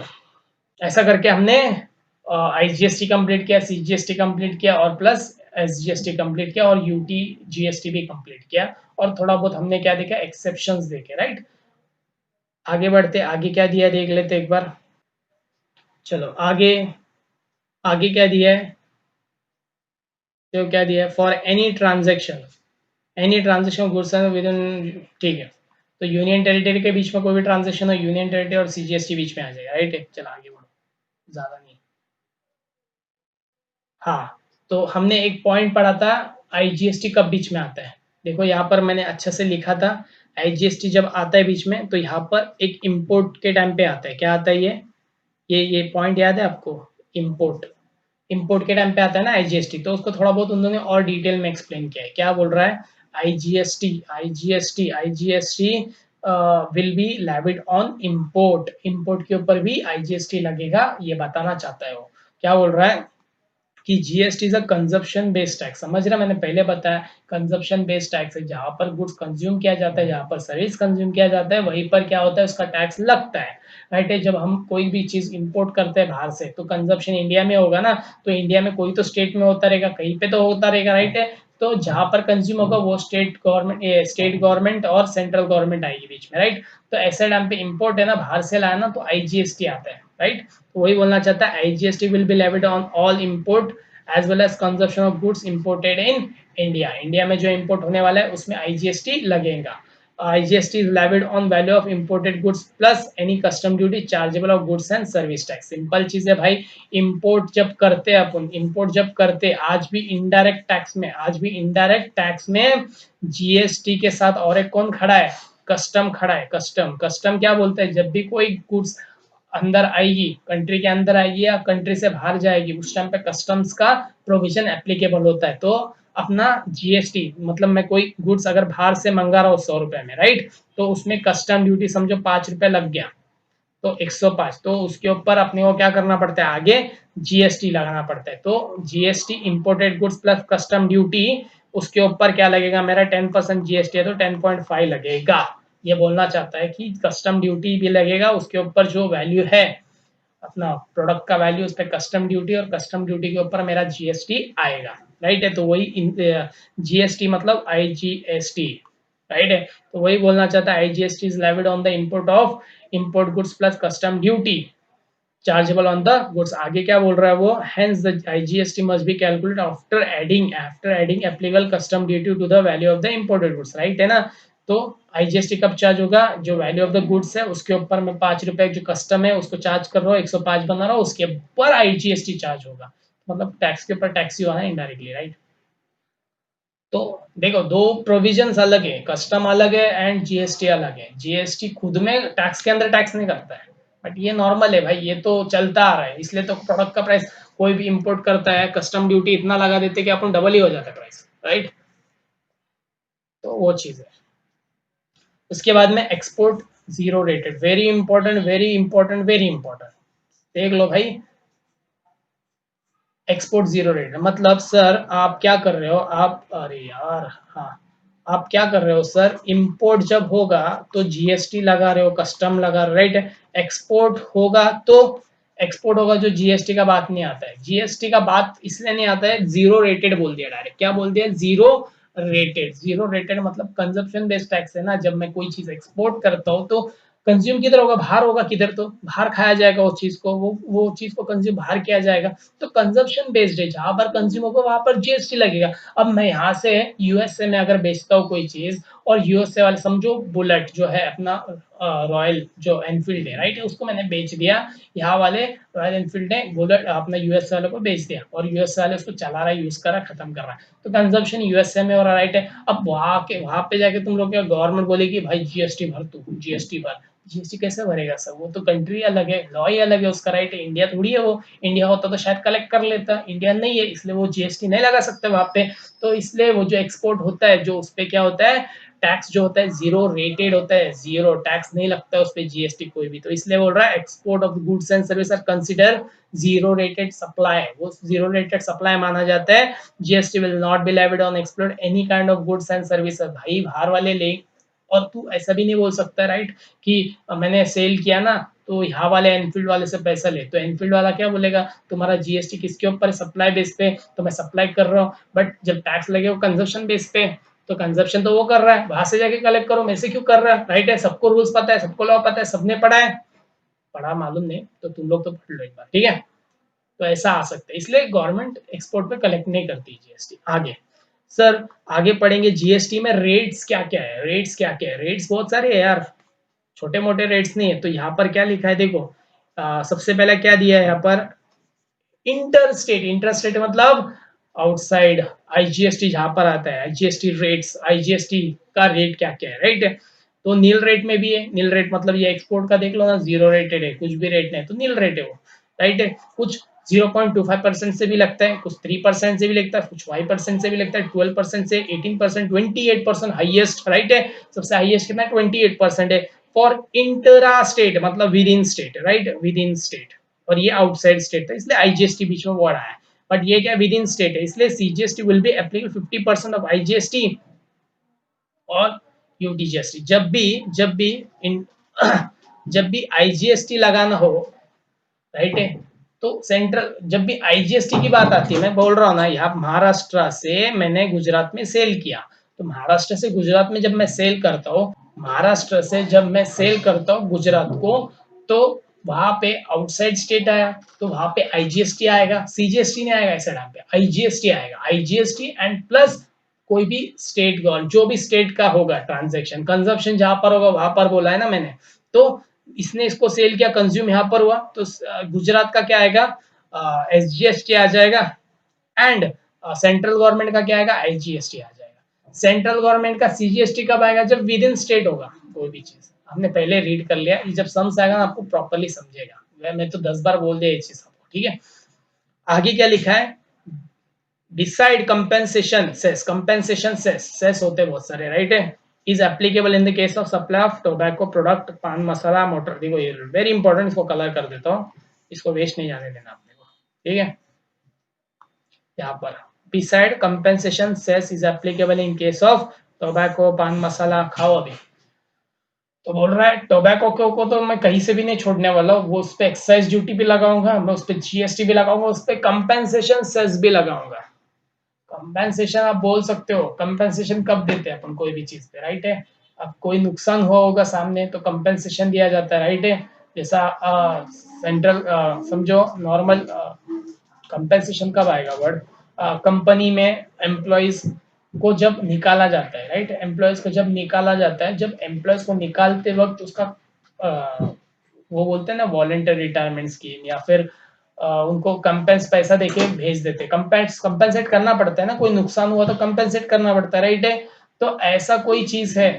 ऐसा करके हमने आईजीएसटी कंप्लीट किया, सीजीएसटी कंप्लीट किया, और प्लस एसजीएसटी कंप्लीट किया, और यूटी जीएसटी भी कंप्लीट किया, और थोड़ा बहुत हमने क्या देखा, एक्सेप्शंस देखे, राइट। आगे बढ़ते, आगे क्या दिया देख लेते एक बार। चलो आगे, आगे क्या दिया है, तो क्या दिया है, for any transaction goods with in, ठीक है। तो यूनियन टेरिटरी के बीच में कोई भी ट्रांजेक्शन हो, यूनियन टेरिटरी और सीजीएसटी बीच में आ जाएगा, राइट है। चलो आगे बढ़ो, ज्यादा नहीं। हाँ, तो हमने एक पॉइंट पढ़ा था, आईजीएसटी कब बीच में आता है। देखो यहाँ पर मैंने अच्छे से लिखा था, आईजीएसटी जब आता है बीच में, तो यहाँ पर एक इंपोर्ट के टाइम पे आता है, क्या आता है ये पॉइंट याद है आपको, इंपोर्ट, इंपोर्ट के टाइम पे आता है ना आईजीएसटी। तो उसको थोड़ा बहुत उन्होंने और डिटेल में एक्सप्लेन किया है, क्या बोल रहा है, IGST will be levied on import, import के ऊपर भी आईजीएसटी लगेगा, ये बताना चाहता है वो। क्या बोल रहा है कि GST is a consumption based tax, समझ रहे, मैंने पहले बताया, कंजप्शन बेस्ड टैक्स है, जहां पर गुड्स कंज्यूम किया जाता है, जहां पर सर्विस कंज्यूम किया जाता है, वहीं पर क्या होता है, उसका टैक्स लगता है, राइट है। जब हम कोई भी चीज इंपोर्ट करते हैं बाहर से, तो कंजप्शन इंडिया में होगा ना, तो इंडिया में कोई तो स्टेट में होता रहेगा, कहीं पे तो होता रहेगा, राइट है। तो जहां पर कंज्यूम होगा वो स्टेट गवर्नमेंट और सेंट्रल गवर्नमेंट आएगी बीच में, राइट। तो ऐसे टाइम पे इंपोर्ट है ना, बाहर से लाया ना, तो आईजीएसटी आता है, राइट। तो वही बोलना चाहता है, IGST will be levied on all import as well as consumption of goods imported in India, India में जो इंपोर्ट होने वाला है उसमें आईजीएसटी लगेगा। IGST is levied on value of imported goods plus any custom duty chargeable of goods and service tax. Simple चीज है भाई, इंपोर्ट जब करते हैं अपन, इंपोर्ट जब करते, आज भी इनडायरेक्ट टैक्स में, आज भी इनडायरेक्ट टैक्स में जीएसटी के साथ और एक कौन खड़ा है, कस्टम खड़ा है। कस्टम, कस्टम क्या बोलते हैं, जब भी कोई गुड्स अंदर आएगी, कंट्री के अंदर आएगी या कंट्री से बाहर जाएगी, उस टाइम पे कस्टम्स का प्रोविजन एप्लीकेबल होता है। तो अपना जीएसटी, मतलब मैं कोई गुड्स अगर बाहर से मंगा रहा हूँ 100 रुपए में, राइट, तो उसमें कस्टम ड्यूटी समझो 5 रुपए लग गया, तो 105, तो उसके ऊपर अपने को क्या करना पड़ता है, आगे जीएसटी लगाना पड़ता है। तो GST imported goods plus custom duty, उसके ऊपर क्या लगेगा, मेरा 10% जीएसटी है तो 10.5 लगेगा। ये बोलना चाहता है कि कस्टम ड्यूटी भी लगेगा, उसके ऊपर जो वैल्यू है अपना प्रोडक्ट का वैल्यू, उस पर कस्टम ड्यूटी, और कस्टम ड्यूटी के ऊपर मेरा जीएसटी आएगा, राइट है। तो वही जीएसटी मतलब आईजीएसटी, राइट है। तो वही बोलना चाहता है, IGST is levied on the import of import goods plus custom duty chargeable on the goods. आगे क्या बोल रहा है वो, hence the IGST must be calculated after adding applicable custom duty to the value of the imported goods, right है ना। तो IGST कब चार्ज होगा, जो वैल्यू ऑफ द गुड्स है उसके ऊपर मैं 5 रुपए जो कस्टम है उसको चार्ज कर रहा हूँ, 105 बना रहा हूँ, उसके ऊपर आईजीएसटी चार्ज होगा, मतलब टैक्स के ऊपर टैक्स ही हुआ है इनडायरेक्टली, राइट। तो देखो, दो प्रोविजंस अलग है, कस्टम अलग है एंड जीएसटी अलग है। जीएसटी खुद में टैक्स के अंदर टैक्स नहीं करता है, बट ये नॉर्मल है भाई, ये तो चलता आ रहा है, इसलिए तो प्रोडक्ट का प्राइस कोई भी इंपोर्ट करता है, कस्टम ड्यूटी इतना लगा देते कि अपन डबल ही हो जाता है प्राइस, राइट। तो वो चीज है। उसके बाद में export zero rated, very important, very important, very important, देख लो भाई। एक्सपोर्ट जीरो रेट मतलब सर आप क्या कर रहे हो, आप, अरे यार, हाँ, आप क्या कर रहे हो सर, इंपोर्ट जब होगा तो जीएसटी लगा रहे हो, कस्टम लगा रहे हो, राइट। एक्सपोर्ट होगा तो, एक्सपोर्ट होगा जो जीएसटी का बात नहीं आता है, जीएसटी का बात इसलिए नहीं आता है, जीरो रेटेड बोल दिया डायरेक्ट, क्या बोल दिया, जीरो रेटेड। जीरो रेटेड मतलब कंजप्शन बेस्ड टैक्स है ना, जब मैं कोई चीज एक्सपोर्ट करता हूँ तो कंज्यूम किधर होगा, बाहर होगा, किधर, तो बाहर खाया जाएगा उस चीज को, वो चीज को कंज्यूम बाहर किया जाएगा। तो कंजप्शन बेस्ड है, जहां पर कंज्यूम होगा वहां पर जीएसटी लगेगा। अब मैं यहाँ से यूएसए में अगर बेचता हूँ कोई चीज, और यूएसए वाले समझो बुलेट जो है अपना रॉयल जो एनफील्ड है, राइट, उसको मैंने बेच दिया, यहाँ वाले रॉयल एनफील्ड ने बुलेट अपना यूएस वाले को बेच दिया, और यूएस वाले उसको चला रहा है, यूज कर रहा है, खत्म कर रहा है, तो कंजम्पशन यूएसए में हो रहा है, राइट है। अब वहां पे जाके तुम लोग क्या गवर्नमेंट बोलेगी भाई जीएसटी भर, तू जीएसटी भर, जीएसटी कैसे भरेगा सर, वो तो कंट्री अलग है, लॉ ही अलग है उसका, राइट है, इंडिया थोड़ी है वो, इंडिया होता तो शायद कलेक्ट कर लेता, इंडिया नहीं है इसलिए वो जीएसटी नहीं लगा सकते वहां पे, तो इसलिए वो जो एक्सपोर्ट होता है जो उस पे क्या होता है, टैक्स जो होता है जीरो रेटेड होता है, जीरो टैक्स नहीं लगता है उस पे जीएसटी कोई भी, तो इसलिए बोल रहा है export of goods and service are consider zero rated supply, वो जीरो रेटेड सप्लाई माना जाता है, GST will not be levied on export any kind of goods and services, भाई बाहर वाले ले, और तू ऐसा भी नहीं बोल सकता, राइट, कि मैंने सेल किया ना तो यहाँ वाले एनफील्ड वाले से पैसा ले, तो एनफील्ड वाला क्या बोलेगा, तुम्हारा जीएसटी किसके ऊपर है, सप्लाई बेस पे, तो मैं सप्लाई कर रहा हूँ, बट जब टैक्स लगे वो कंजप्शन बेस पे, तो कंजप्शन तो वो कर रहा है, वहां से जाके कलेक्ट करो, मैं से क्यों कर रहा है, राइट है, सबको रूल्स पता है, सबको लॉ पता है, सबने पढ़ा है, पढ़ा मालूम नहीं तो तुम लोग तो पढ़ लो एक बार, ठीक है, तो ऐसा आ सकता है, इसलिए गवर्नमेंट एक्सपोर्ट पे कलेक्ट नहीं करती जीएसटी। आगे सर, आगे पढ़ेंगे जीएसटी में रेट्स क्या क्या है, रेट्स क्या क्या है, रेट्स बहुत सारे है यार, छोटे मोटे रेट्स नहीं है, तो यहाँ पर क्या लिखा है देखो, सबसे पहले क्या दिया है यहाँ पर, इंटर स्टेट, इंटर स्टेट मतलब आउटसाइड, आईजीएसटी जहां पर आता है, आईजीएसटी रेट्स, आईजीएसटी का रेट क्या क्या है, राइट, तो नील रेट में भी है, नील रेट मतलब ये एक्सपोर्ट का देख लो ना, जीरो रेटेड है, कुछ भी रेट नहीं, तो नील रेट है वो, राइट है, कुछ 0.25% से भी लगता है, कुछ 3% से भी लगता है, कुछ 5% से भी लगता है, 12% से 18%, 28% हाईएस्ट, राइट है, सबसे हाईएस्ट कितना 28% है, फॉर इंटरा स्टेट मतलब with in state, right, with in state, और ये आउटसाइड स्टेट था इसलिए आईजीएसटी बीच में वर्ड आया, बट ये क्या विद इन स्टेट है, इसलिए CGST will be applicable 50% of IGST और यूटीजीएसटी, जब भी इन जब भी आईजीएसटी लगाना हो, राइट है, तो सेंट्रल जब भी आईजीएसटी की बात आती है, मैं बोल रहा हूँ ना, यहाँ महाराष्ट्र से मैंने गुजरात में सेल किया, तो महाराष्ट्र से गुजरात में जब मैं सेल करता हूँ, महाराष्ट्र से जब मैं सेल करता हूँ गुजरात को, तो वहां पे आउटसाइड स्टेट आया, तो वहां पे आईजीएसटी आएगा, सीजीएसटी नहीं आएगा, ऐसे टाइम पे आईजीएसटी आएगा, आईजीएसटी एंड प्लस कोई भी स्टेट गवर्नमेंट जो भी स्टेट का होगा ट्रांजेक्शन, कंजप्शन जहां पर होगा वहां पर बोला है ना मैंने, तो इसने इसको सेल किया, कंज्यूम यहाँ पर हुआ, तो गुजरात का क्या आएगा, एसजीएसटी आ जाएगा, एंड सेंट्रल गवर्नमेंट का क्या आएगा, आईजीएसटी आ जाएगा, सेंट्रल गवर्नमेंट का सीजीएसटी कब आएगा, जब विद इन स्टेट होगा कोई भी चीज, हमने पहले रीड कर लिया, जब सम्स आएगा ना आपको प्रॉपर्ली समझेगा, मैं तो 10 बार बोल दिया ये चीज आपको, ठीक है, आगे क्या लिखा है, decide compensation cess, compensation cess होते बहुत सारे, राइट है, is applicable in the case of supply of tobacco product, pan masala motor, देखो ये वेरी इंपॉर्टेंट, इसको कलर कर देता हूँ, इसको वेस्ट नहीं जाने देना अपने को, ठीक है, यहाँ पर decide compensation cess is applicable in case of tobacco, pan masala, खाओ अभी, तो बोल रहा है टोबैको को तो मैं कहीं से भी नहीं छोड़ने वाला हूँ, वो उस पर एक्साइज ड्यूटी भी लगाऊंगा, मैं उस पर जीएसटी भी लगाऊंगा, उस पर कंपेंसेशन सेस भी लगाऊंगा, कंपेंसेशन आप बोल सकते हो, कंपेंसेशन कब देते हैं अपन कोई भी चीज पे, राइट है, अब कोई नुकसान हुआ होगा सामने तो कंपेंसेशन दिया जाता है, राइट है, जैसा सेंट्रल समझो नॉर्मल कंपेंसेशन कब आएगा वर्ड, कंपनी में एम्प्लॉयज को जब निकाला जाता है, राइट, एम्प्लॉयज को जब निकाला जाता है, जब एम्प्लॉयज को निकालते वक्त उसका वो बोलते हैं ना वॉलंटरी रिटायरमेंट स्कीम, या फिर उनको कंपेंस पैसा देके भेज देते, कंपेंसेट करना पड़ता है ना, कोई नुकसान हुआ तो कंपेंसेट करना पड़ता है, राइट है, तो ऐसा कोई चीज है,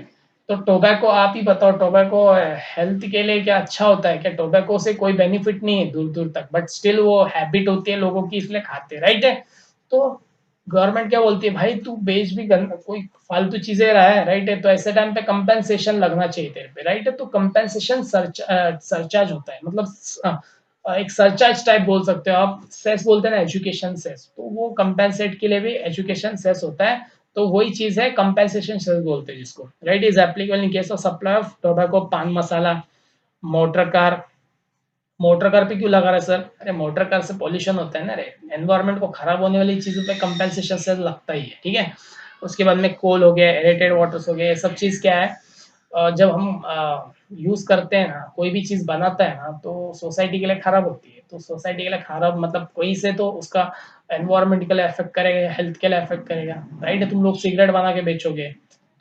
तो टोबैको आप ही बताओ, टोबैको हेल्थ के लिए क्या अच्छा होता है क्या, टोबैको से कोई बेनिफिट नहीं है दूर दूर तक, बट स्टिल वो हैबिट होती है लोगों की इसलिए खाते, राइट है, तो गवर्नमेंट क्या बोलती है भाई तू बेच भी कोई फालतू चीजें रहा है, राइट है, तो ऐसे टाइम पे कंपेंसेशन लगना चाहिए तेरे पे, राइट है, तो कंपेंसेशन सरचार्ज होता है, मतलब एक सरचार्ज टाइप बोल सकते हो आप, सेस बोलते हैं ना एजुकेशन सेस, तो वो कंपेंसेट के लिए भी एजुकेशन सेस होता है, तो वही चीज है कंपेंसेशन सेस बोलते हैं जिसको, right, is applicable in case of supply of tobacco, pan masala, motor car, motor car पे क्यों लगा रहा है सर, अरे मोटर कार से पॉल्यूशन होता है ना, अरे एनवायरमेंट को खराब होने वाली चीजों पे कंपेंसेशन सेस लगता ही है, ठीक है, उसके बाद में कोल हो गया, एरेटेड वाटर्स हो गया, ये सब चीज क्या है, जब हम यूज करते हैं ना, कोई भी चीज बनाता है ना, तो सोसाइटी के लिए खराब होती है, तो सोसाइटी के लिए खराब मतलब कोई से तो उसका एनवायरमेंट के लिए अफेक्ट करेगा, हेल्थ के लिए अफेक्ट करेगा, राइट, तुम लोग सिगरेट बना के बेचोगे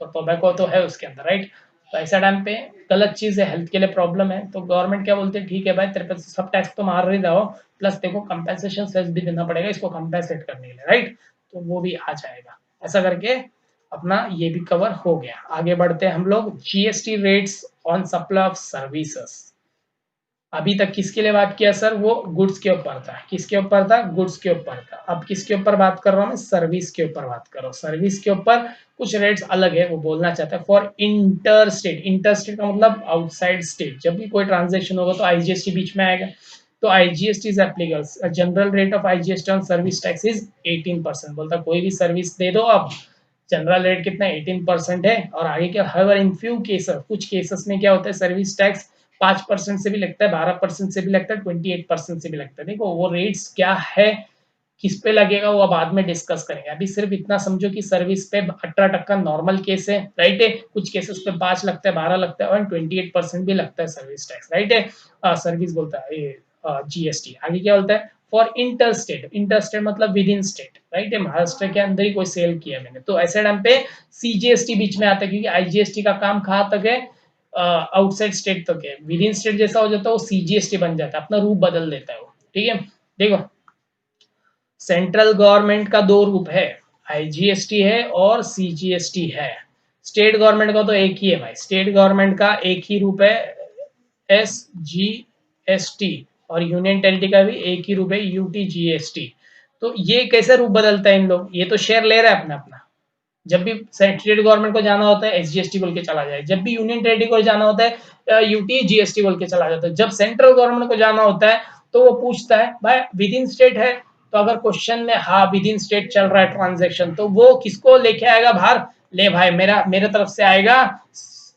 तो टोबैको तो है उसके अंदर, राइट, तो ऐसा टाइम पे गलत चीज है, हेल्थ के लिए प्रॉब्लम है, तो गवर्नमेंट क्या बोलते हैं, ठीक है भाई तेरे पे सब टैक्स तो मार ही रहो, प्लस देखो कंपेंसेशन सेस भी देना पड़ेगा इसको कंपेंसेट करने के लिए, राइट। तो वो भी आ जाएगा, ऐसा करके अपना ये भी कवर हो गया। आगे बढ़ते हैं हम लोग, GST rates on supply of services. अभी तक किसके लिए बात किया सर, वो गुड्स के ऊपर था, किसके ऊपर था, गुड्स के ऊपर था। अब किसके ऊपर बात कर रहा हूँ मैं, सर्विस के ऊपर बात कर रहा हूँ। सर्विस के ऊपर कुछ रेट्स अलग है, वो बोलना चाहता है। For inter state, inter state का मतलब आउटसाइड स्टेट, जब भी कोई ट्रांजेक्शन होगा तो आईजीएसटी बीच में आएगा, तो IGST is applicable. General rate of IGST on service tax is 18%। बोलता कोई भी सर्विस दे दो अब, जनरल रेट कितना 18% है। और आगे क्या, हाउएवर इन फ्यू केसेस, कुछ केसेस में क्या होता है, सर्विस टैक्स 5% से भी लगता है, 12% से भी लगता है, 28% से भी लगता है। देखो वो रेट्स क्या है, किस पे लगेगा वो बाद में डिस्कस करेंगे। अभी सिर्फ इतना समझो कि सर्विस पे 18% नॉर्मल केस है, राइट है। कुछ केसेस पे 5 लगता है, 12 लगता है, और 28% भी लगता है सर्विस टैक्स, राइट है। सर्विस बोलता है जीएसटी। आगे क्या बोलता है, for inter state, inter state मतलब विद इन स्टेट, राइट है। महाराष्ट्र के अंदर ही कोई सेल किया मैंने, तो ऐसे टाइम पे सीजीएसटी बीच में आता है, क्योंकि आईजीएसटी का काम कहाँ तक है, आउटसाइड स्टेट तक है। विद इन स्टेट जैसा हो जाता है वो सीजीएसटी बन जाता है, अपना रूप बदल देता है वो, ठीक है। देखो सेंट्रल गवर्नमेंट का दो रूप है, आईजीएसटी है और सीजीएसटी है। स्टेट गवर्नमेंट का तो एक ही है भाई, स्टेट गवर्नमेंट का एक ही रूप है एसजीएसटी, और यूनियन टेरिटरी का भी एक ही रूप है यूटीजीएसटी। तो ये कैसे रूप बदलता है इन लोग, ये तो शेयर ले रहा है अपना अपना। जब भी स्टेट गवर्नमेंट को जाना होता है एसजीएसटी बोल के चला जाए, जब भी यूनियन टेरिटरी को जाना होता है यूटीजीएसटी बोल के चला जाता है। जब सेंट्रल गवर्नमेंट को जाना होता है तो वो पूछता है भाई विद इन स्टेट है, तो अगर क्वेश्चन में हाँ विद इन स्टेट चल रहा है ट्रांजेक्शन, तो वो किसको लेके आएगा बाहर, ले भाई मेरा मेरे तरफ से आएगा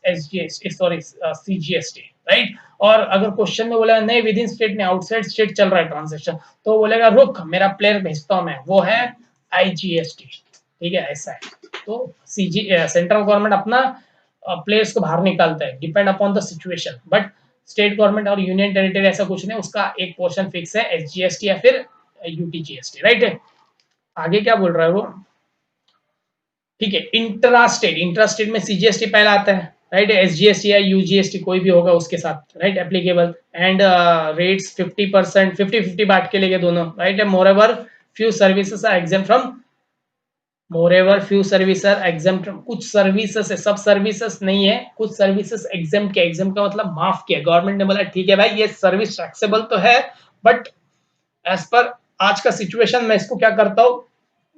एसजीएसटी, सॉरी सीजीएसटी, राइट। और अगर क्वेश्चन में बोला नहीं विद इन स्टेट नहीं आउटसाइड स्टेट चल रहा है ट्रांजेक्शन, तो बोलेगा रुक मेरा प्लेयर भेजता हूं मैं, वो है आईजीएसटी, ठीक है। ऐसा है, तो सीजी सेंट्रल गवर्नमेंट अपना प्लेयर्स को बाहर निकालता है depend upon the situation, but state government और यूनियन टेरिटरी ऐसा कुछ नहीं, उसका एक पोर्शन फिक्स है एसजीएसटी या फिर यूटीजीएसटी, राइट है। आगे क्या बोल रहा है वो, ठीक है। इंट्रा स्टेट, इंट्रा स्टेट में सीजीएसटी पहला आता है, राइट। एसजीएसटी या यूजीएसटी कोई भी होगा उसके साथ, राइट, एप्लीकेबल। एंड रेट्स 50%, 50-50 बांट के लेके दोनों, राइट है। Moreover few services are exempt from, moreover few service are exempt, कुछ सर्विसेज है, सब सर्विसेज नहीं है, कुछ सर्विसेज एग्जेम्प्ट किया। एग्जेम्प्ट का मतलब माफ किया, गवर्नमेंट ने बोला ठीक है भाई ये सर्विस टैक्सेबल तो है, बट एज पर आज का सिचुएशन मैं इसको क्या करता हूँ,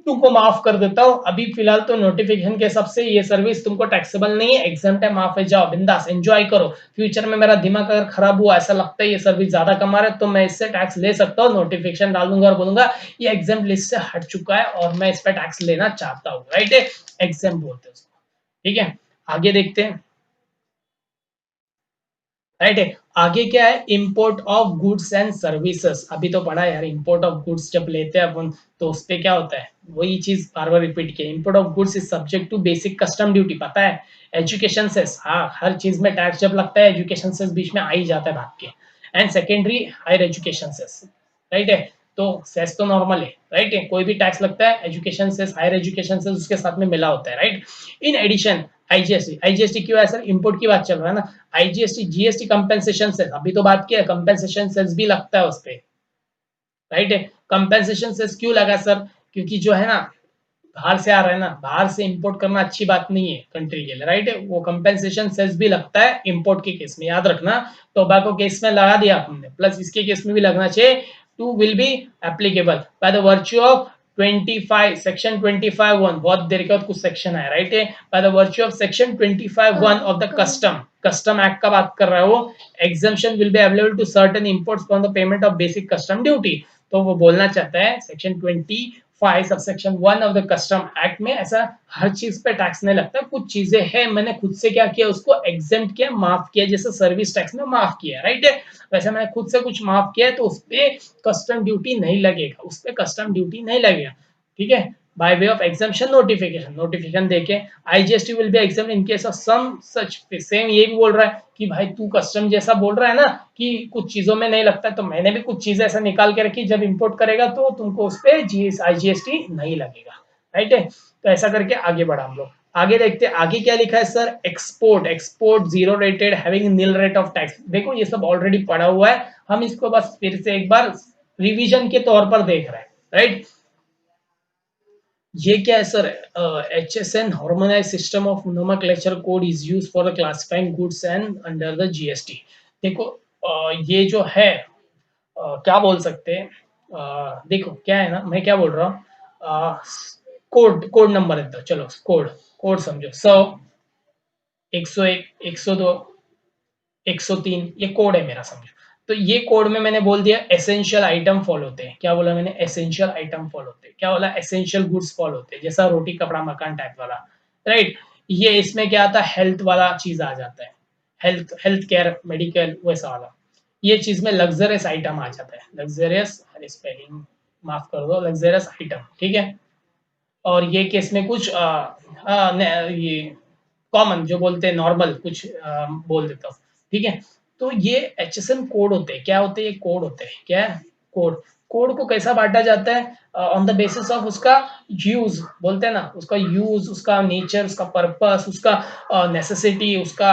तुमको माफ कर देता हूँ। अभी फिलहाल तो नोटिफिकेशन के हिसाब से ये सर्विस तुमको टैक्सेबल नहीं है, एग्जाम है, माफ है, जाओ बिंदास एंजॉय करो। फ्यूचर में मेरा दिमाग अगर खराब हुआ, ऐसा लगता है ये सर्विस ज्यादा कमा रहा है, तो मैं इससे टैक्स ले सकता हूँ, नोटिफिकेशन डाल दूंगा और बोलूंगा ये एग्जाम लिस्ट से हट चुका है और मैं इस पर टैक्स लेना चाहता हूँ, राइट है। एग्जाम बोलते हैं उसको, ठीक है। आगे देखते हैं, राइट है। आगे क्या है, import of goods and services. अभी तो पढ़ा यार, इंपोर्ट ऑफ गुड्स जब लेते हैं अपन तो उस पे क्या होता है, वही चीज बार बार रिपीट किया। Import of goods is subject to basic custom duty, पता है। एजुकेशन सेस, हाँ हर चीज में टैक्स जब लगता है एजुकेशन सेस बीच में आ ही जाता है भाग के। And secondary higher education cess, right है। तो सेस तो नॉर्मल है, राइट है, कोई भी टैक्स लगता है education cess, higher education cess उसके साथ में मिला होता है, right. In addition IGST, IGST क्यों है सर, इंपोर्ट की बात चल रहा है ना। आईजीएसटी जीएसटी कंपेंसेशन सेस, अभी तो बात किया कंपेंसेशन सेस भी लगता है उस पे, राइट है। कंपेंसेशन सेस क्यों लगा सर, क्योंकि जो है ना बाहर से आ रहा है ना, बाहर से इंपोर्ट करना अच्छी बात नहीं है कंट्री के लिए, राइट है। वो कंपेंसेशन सेस भी लगता है इंपोर्ट के केस में, याद रखना। टोबैको केस में लगा दिया हमने, प्लस इसके केस में भी लगना चाहिए। Too will be applicable by the virtue of 25 section 25(1), बहुत देर के बाद कुछ सेक्शन है, राइट है। By the virtue of section 25(1) of the custom act का बात कर रहा है वो। Exemption will be available to certain imports for the payment of basic custom duty. तो वो बोलना चाहता है section 25 subsection 1 of the custom act में ऐसा हर चीज पे टैक्स नहीं लगता, कुछ चीजें हैं मैंने खुद से क्या किया, उसको एग्जेम्प्ट किया, माफ किया, जैसे सर्विस टैक्स में माफ किया, राइट है। वैसे मैंने खुद से कुछ माफ किया है तो उस पे कस्टम ड्यूटी नहीं लगेगा, उस पे कस्टम ड्यूटी नहीं लगेगा, ठीक है। By way of exemption notification, notification देके IGST will be exempt in case of some such. Same ये भी बोल रहा है कि भाई तू कस्टम जैसा बोल रहा है ना कि कुछ चीजों में नहीं लगता, तो मैंने भी कुछ चीजें ऐसा निकाल के रखी, जब इंपोर्ट करेगा तो तुमको उस पे आईजीएसटी नहीं लगेगा, राइट है। तो ऐसा करके आगे बढ़ा हम लोग। आगे देखते हैं, आगे क्या लिखा है sir, export, export zero rated having nil rate of tax. देखो ये सब ऑलरेडी पढ़ा हुआ है, हम इसको बस फिर से एक बार रिवीजन के तौर पर देख रहे हैं, राइट। ये क्या है sir, HSN harmonise system of nomenclature code is used for classifying goods and under the GST। देखो ये जो है क्या बोल सकते हैं, देखो क्या है ना, मैं क्या बोल रहा हूँ, कोड कोड नंबर है, चलो कोड कोड समझो, 100, 101, 102, 103, ये कोड है मेरा, समझो। तो ये कोड में मैंने बोल दिया एसेंशियल आइटम फॉलो होते हैं, क्या बोला मैंने, एसेंशियल आइटम फॉलो होते हैं, क्या बोला, एसेंशियल गुड्स फॉलो होते हैं, जैसा रोटी कपड़ा मकान टाइप वाला, राइट। ये इसमें क्या आता है, हेल्थ वाला चीज आ जाता है, हेल्थ हेल्थ केयर मेडिकल वैसा वाला। ये चीज में लग्जरियस आइटम आ जाता है, लग्जरियस, स्पेलिंग माफ कर दो, लग्जरियस आइटम, ठीक है। और ये केस में कुछ ये कॉमन जो बोलते हैं नॉर्मल कुछ बोल देता हूँ, ठीक है। तो ये HSN कोड होते हैं, क्या होते हैं, ये कोड होते हैं, क्या है, कोड। कोड को कैसा बांटा जाता है, ऑन द बेसिस ऑफ उसका यूज, बोलते हैं ना, उसका यूज, उसका नेचर, उसका पर्पस, उसका नेसेसिटी, उसका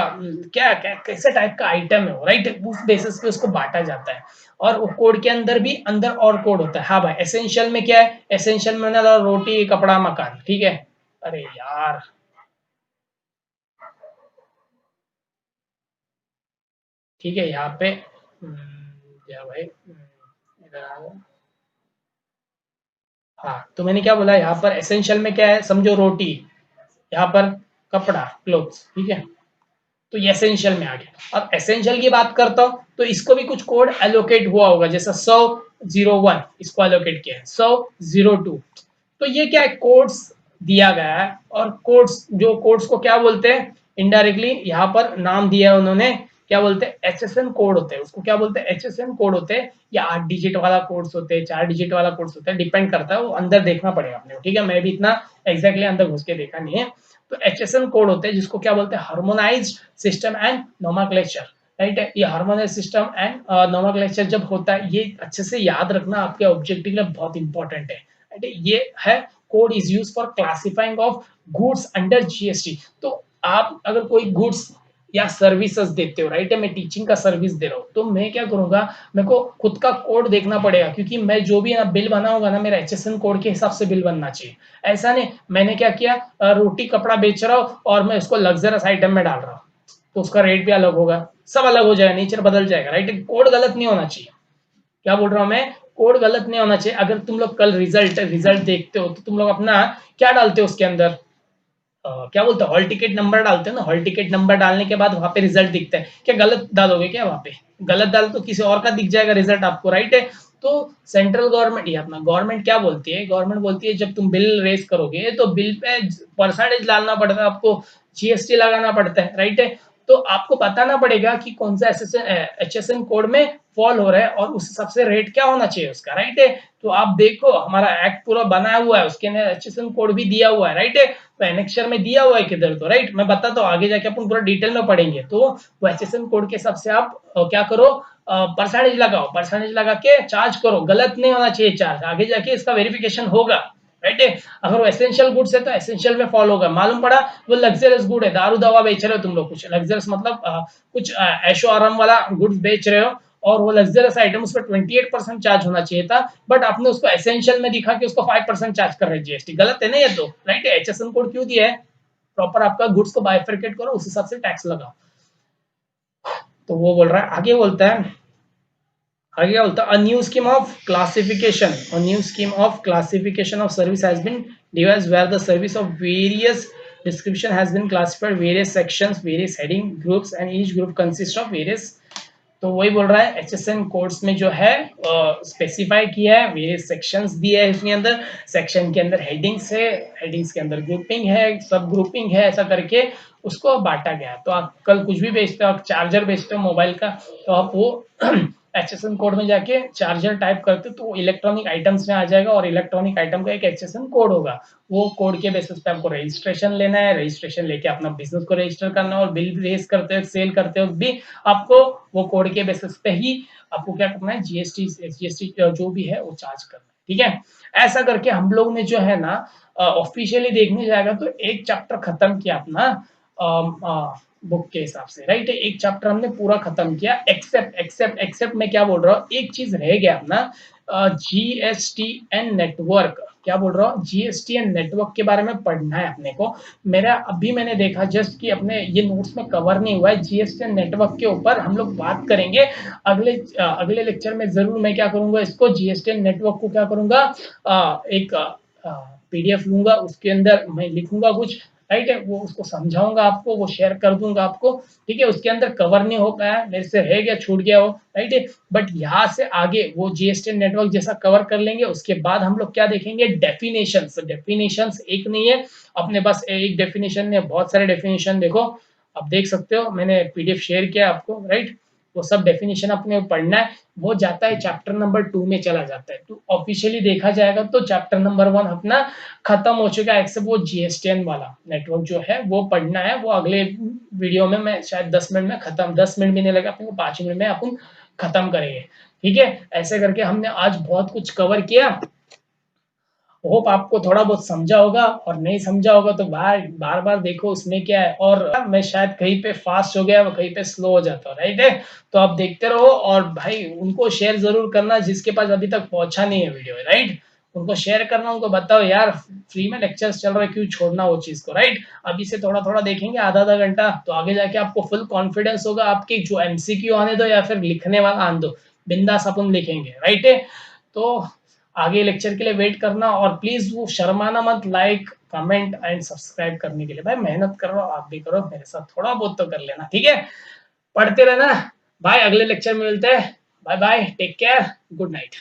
क्या क्या कैसे टाइप का आइटम है, राइट, उस बेसिस पे उसको बांटा जाता है। और वो कोड के अंदर भी अंदर और कोड होता है। हाँ भाई, एसेंशियल में क्या है, एसेंशियल में ना रोटी कपड़ा मकान, ठीक है। अरे यार, ठीक है, यहाँ पे क्या भाई, इधर आ जाओ। हाँ, तो मैंने क्या बोला, यहाँ पर एसेंशियल में क्या है, समझो रोटी, यहाँ पर कपड़ा क्लोथ्स, ठीक है। तो ये एसेंशियल में आ गया। अब एसेंशियल की बात करता हूँ तो इसको भी कुछ कोड एलोकेट हुआ होगा, जैसा 100-01 इसको एलोकेट किया है, 100-02। तो ये क्या है, कोड्स दिया गया है, और कोड्स, जो कोड्स को क्या बोलते हैं, इनडायरेक्टली यहाँ पर नाम दिया है उन्होंने, क्या बोलते हैं, HSN कोड होते हैं, उसको क्या बोलते हैं, HSN कोड होते हैं, या 8 डिजिट वाला कोड्स होते हैं, 4 डिजिट वाला कोड्स होता है, डिपेंड करता है, वो अंदर देखना पड़ेगा अपने को, ठीक है। मैं भी इतना एग्जैक्टली अंदर घुस के देखा नहीं है। तो HSN कोड होते हैं, जिसको क्या बोलते हैं, harmonised system and nomenclature, right. ये हार्मोनाइज सिस्टम एंड नोमेनक्लेचर जब होता है, ये अच्छे से याद रखना आपके ऑब्जेक्टिव के लिए बहुत इंपॉर्टेंट है, राइट। ये है code is use for classifying of goods under GST। तो आप अगर कोई गुड्स या सर्विसेज देते हो, राइट है, मैं टीचिंग का सर्विस दे रहा हूँ, तो मैं क्या करूंगा, मेरे को खुद का कोड देखना पड़ेगा, क्योंकि मैं जो भी ना बिल बनाऊंगा ना, मेरा HSN कोड के हिसाब से बिल बनना चाहिए। ऐसा नहीं मैंने क्या किया, रोटी कपड़ा बेच रहा हूँ और मैं उसको लग्जरियस आइटम में डाल रहा हूँ, तो उसका रेट भी अलग होगा, सब अलग हो जाएगा, नेचर बदल जाएगा, राइट। कोड गलत नहीं होना चाहिए, क्या बोल रहा हूँ मैं, कोड गलत नहीं होना चाहिए। अगर तुम लोग कल रिजल्ट रिजल्ट देखते हो तो तुम लोग अपना क्या डालते हो उसके अंदर, क्या बोलते हो, हॉल टिकट नंबर डालते हो ना, हॉल टिकट नंबर डालने के बाद वहां पे रिजल्ट दिखता है, क्या गलत डालोगे क्या वहां पे, गलत डाल तो किसी और का दिख जाएगा रिजल्ट आपको, राइट है। तो सेंट्रल गवर्नमेंट या अपना गवर्नमेंट क्या बोलती है, गवर्नमेंट बोलती है जब तुम बिल रेज करोगे तो बिल पे परसेंटेज डालना पड़ता है आपको, GST लगाना पड़ता है, राइट है। तो आपको बताना पड़ेगा कि कौन सा HSN कोड में फॉल हो रहा है, और उस हिसाब से रेट क्या होना चाहिए उसका, राइट है। तो आप देखो हमारा एक्ट पूरा बनाया हुआ है, उसके अंदर HSN कोड भी दिया हुआ है, राइट है। तो एनेक्चर में दिया हुआ है किधर, तो राइट मैं बताता हूँ, आगे जाके अपन पूरा डिटेल में पढ़ेंगे। तो वो HSN कोड के हिसाब से आप क्या करो, परसेंटेज लगाओ, परसेंटेज लगा के चार्ज करो, गलत नहीं होना चाहिए चार्ज, आगे जाके इसका वेरिफिकेशन होगा, राइट है। अगर वो एसेंशियल गुड्स है तो एसेंशियल में फॉलो होगा, मालूम पड़ा वो लग्जरियस गुड है, दारू दवा बेच रहे हो तुम लोग, कुछ लग्जरियस मतलब कुछ ऐशो आराम वाला गुड्स बेच रहे हो, और वो लग्जरियस आइटम उस पर 28% चार्ज होना चाहिए था, बट आपने उसको एसेंशियल में दिखा के उसको 5% चार्ज कर रहे हैं GST, गलत है ना ये तो, राइट है। HSN कोड क्यों दिया है, प्रॉपर आपका गुड्स को बाइफरकेट करो, उस हिसाब से टैक्स लगाओ। तो वो बोल रहा है, आगे बोलता है, आगे क्या बोलता है, a new scheme of classification, a new scheme of classification of service has been devised where the service of various description has been classified various sections, various heading groups, and each group consists of various। तो वही बोल रहा है HSN codes में जो है specify किया है, वेरियस सेक्शंस दिए है इसके अंदर, सेक्शन के अंदर हेडिंग्स है, हेडिंग्स के अंदर ग्रुपिंग है, सब ग्रुपिंग है, ऐसा करके उसको बांटा गया। तो आप कल कुछ भी बेचते हो, आप चार्जर बेचते हो मोबाइल का, तो आप वो HSN कोड में जाके चार्जर टाइप करते हो तो इलेक्ट्रॉनिक आइटम्स में आ जाएगा, और इलेक्ट्रॉनिक आइटम का एक HSN कोड होगा, वो कोड के बेसिस पे आपको रजिस्ट्रेशन लेना है, रजिस्ट्रेशन लेके अपना बिजनेस को रजिस्टर करना है, और बिल रेज करते हो सेल करते हो भी आपको वो कोड के बेसिस पे ही आपको क्या करना है, GST जो भी है वो चार्ज करना है, ठीक है। ऐसा करके हम लोग ने जो है ना ऑफिशियली देखने जाएगा तो एक चैप्टर खत्म किया अपना बुक के हिसाब से, राइट है। एक चैप्टर हमने पूरा खत्म किया, एक्सेप्ट मैं क्या बोल रहा हूँ, एक चीज रह गया अपना जीएसटी एंड नेटवर्क। क्या बोल रहा हूँ, जीएसटी एंड नेटवर्क के बारे में पढ़ना है अपने को। मेरा अभी मैंने देखा जस्ट कि अपने ये नोट्स में कवर नहीं हुआ है, जीएसटी एंड नेटवर्क के ऊपर हम लोग बात करेंगे अगले लेक्चर में जरूर। मैं क्या करूंगा, इसको जीएसटी एंड नेटवर्क को क्या करूंगा, एक पीडीएफ लूंगा, उसके अंदर मैं लिखूंगा कुछ, राइट है, वो उसको समझाऊंगा आपको, वो शेयर कर दूंगा आपको, ठीक है। उसके अंदर कवर नहीं हो पाया, मेरे से रह गया, छूट गया वो, राइट है। बट यहाँ से आगे वो जीएसटी नेटवर्क जैसा कवर कर लेंगे। उसके बाद हम लोग क्या देखेंगे, डेफिनेशंस। डेफिनेशंस एक नहीं है अपने पास, एक डेफिनेशन ने बहुत सारे डेफिनेशन, देखो आप देख सकते हो, मैंने पीडीएफ शेयर किया आपको, राइट। वो सब डेफिनेशन अपने पढ़ना है, वो जाता है चैप्टर नंबर 2 में चला जाता है। तो ऑफिशियली देखा जाएगा तो चैप्टर नंबर 1 अपना खत्म हो चुका है, एक्सेप्ट वो जीएसटीएन वाला नेटवर्क जो है वो पढ़ना है। वो अगले वीडियो में मैं शायद 10 मिनट में खत्म, 10 मिनट भी नहीं लगा अपने को, 5 मिनट में अपन खत्म करेंगे, ठीक है। ऐसे करके हमने आज बहुत कुछ कवर किया। होप आपको थोड़ा बहुत समझा होगा, और नहीं समझा होगा तो बार बार देखो उसमें क्या है। और मैं शायद कहीं पे फास्ट हो गया, कहीं पे स्लो हो जाता हूँ, राइट है। तो आप देखते रहो, और भाई उनको शेयर जरूर करना जिसके पास अभी तक पहुंचा नहीं है वीडियो, राइट। उनको शेयर करना, उनको बताओ यार फ्री में लेक्चर्स चल रहा है, क्यों छोड़ना वो चीज को, राइट। अभी से थोड़ा थोड़ा देखेंगे, आधा आधा घंटा, तो आगे जाके आपको फुल कॉन्फिडेंस होगा। आपके जो एमसीक्यू आने दो या फिर लिखने वाला आने दो, बिंदास अपन लिखेंगे, राइट है। तो आगे लेक्चर के लिए वेट करना, और प्लीज वो शर्माना मत, लाइक कमेंट एंड सब्सक्राइब करने के लिए। भाई मेहनत कर रहा हो, आप भी करो मेरे साथ, थोड़ा बहुत तो कर लेना, ठीक है। पढ़ते रहना भाई, अगले लेक्चर में मिलते हैं। Bye bye, take care, good night.